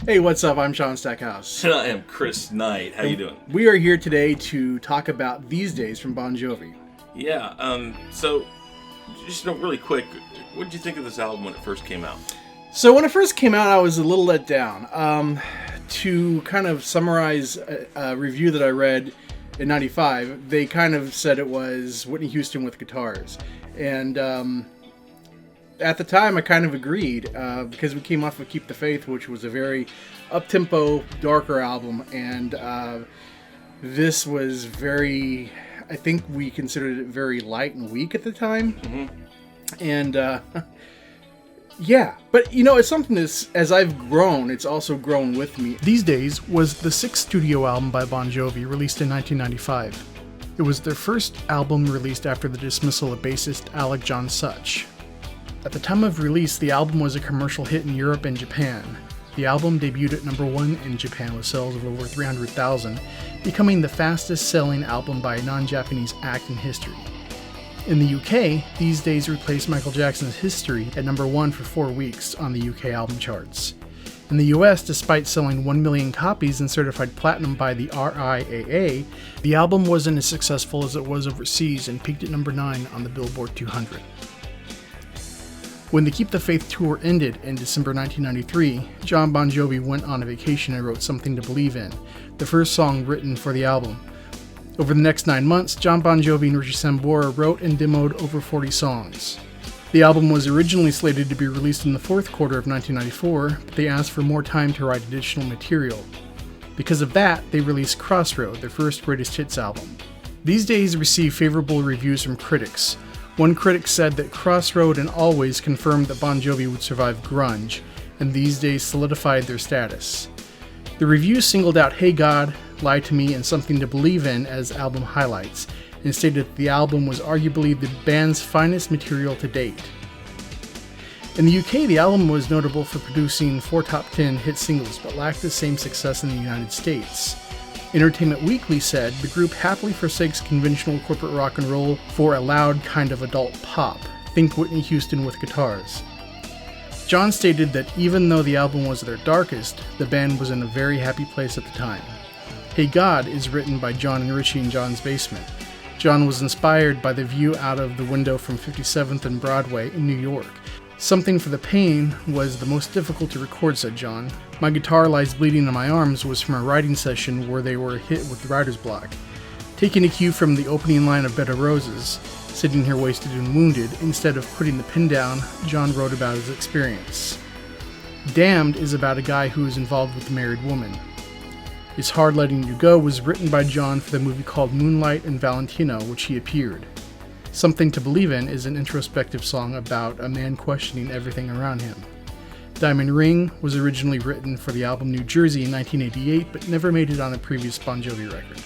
Hey, what's up? I'm Shaun Stackhouse. And I am Chris Knight. How you doing? We are here today to talk about These Days from Bon Jovi. Yeah, so, just really quick, what did you think of this album when it first came out? So when it first came out, I was a little let down. To kind of summarize a review that I read in 95, they kind of said it was Whitney Houston with guitars. And at the time, I kind of agreed, because we came off of Keep the Faith, which was a very up-tempo, darker album, and this was very, I think we considered it very light and weak at the time. Mm-hmm. And yeah, but you know, it's something that's, as I've grown, it's also grown with me. These Days was the sixth studio album by Bon Jovi, released in 1995. It was their first album released after the dismissal of bassist Alec John Such. At the time of release, the album was a commercial hit in Europe and Japan. The album debuted at number 1 in Japan with sales of over 300,000, becoming the fastest-selling album by a non-Japanese act in history. In the UK, These Days replaced Michael Jackson's History at number 1 for 4 weeks on the UK album charts. In the US, despite selling 1 million copies and certified platinum by the RIAA, the album wasn't as successful as it was overseas and peaked at number 9 on the Billboard 200. When the Keep the Faith tour ended in December 1993, Jon Bon Jovi went on a vacation and wrote Something to Believe In, the first song written for the album. Over the next 9 months, Jon Bon Jovi and Richie Sambora wrote and demoed over 40 songs. The album was originally slated to be released in the fourth quarter of 1994, but they asked for more time to write additional material. Because of that, they released Crossroad, their first greatest hits album. These Days received favorable reviews from critics. One critic said that Crossroad and Always confirmed that Bon Jovi would survive grunge, and These Days solidified their status. The reviews singled out Hey God, Lie to Me, and Something to Believe In as album highlights, and stated that the album was arguably the band's finest material to date. In the UK, the album was notable for producing 4 top 10 hit singles, but lacked the same success in the United States. Entertainment Weekly said the group happily forsakes conventional corporate rock and roll for a loud kind of adult pop. Think Whitney Houston with guitars. John stated that even though the album was their darkest, the band was in a very happy place at the time. Hey God is written by John and Richie in John's basement. John was inspired by the view out of the window from 57th and Broadway in New York. Something for the Pain was the most difficult to record, said John. My Guitar Lies Bleeding in My Arms was from a writing session where they were hit with writer's block. Taking a cue from the opening line of Bed of Roses, sitting here wasted and wounded, instead of putting the pen down, John wrote about his experience. Damned is about a guy who is involved with a married woman. It's Hard Letting You Go was written by John for the movie called Moonlight and Valentino, which he appeared. Something to Believe In is an introspective song about a man questioning everything around him. Diamond Ring was originally written for the album New Jersey in 1988, but never made it on a previous Bon Jovi record.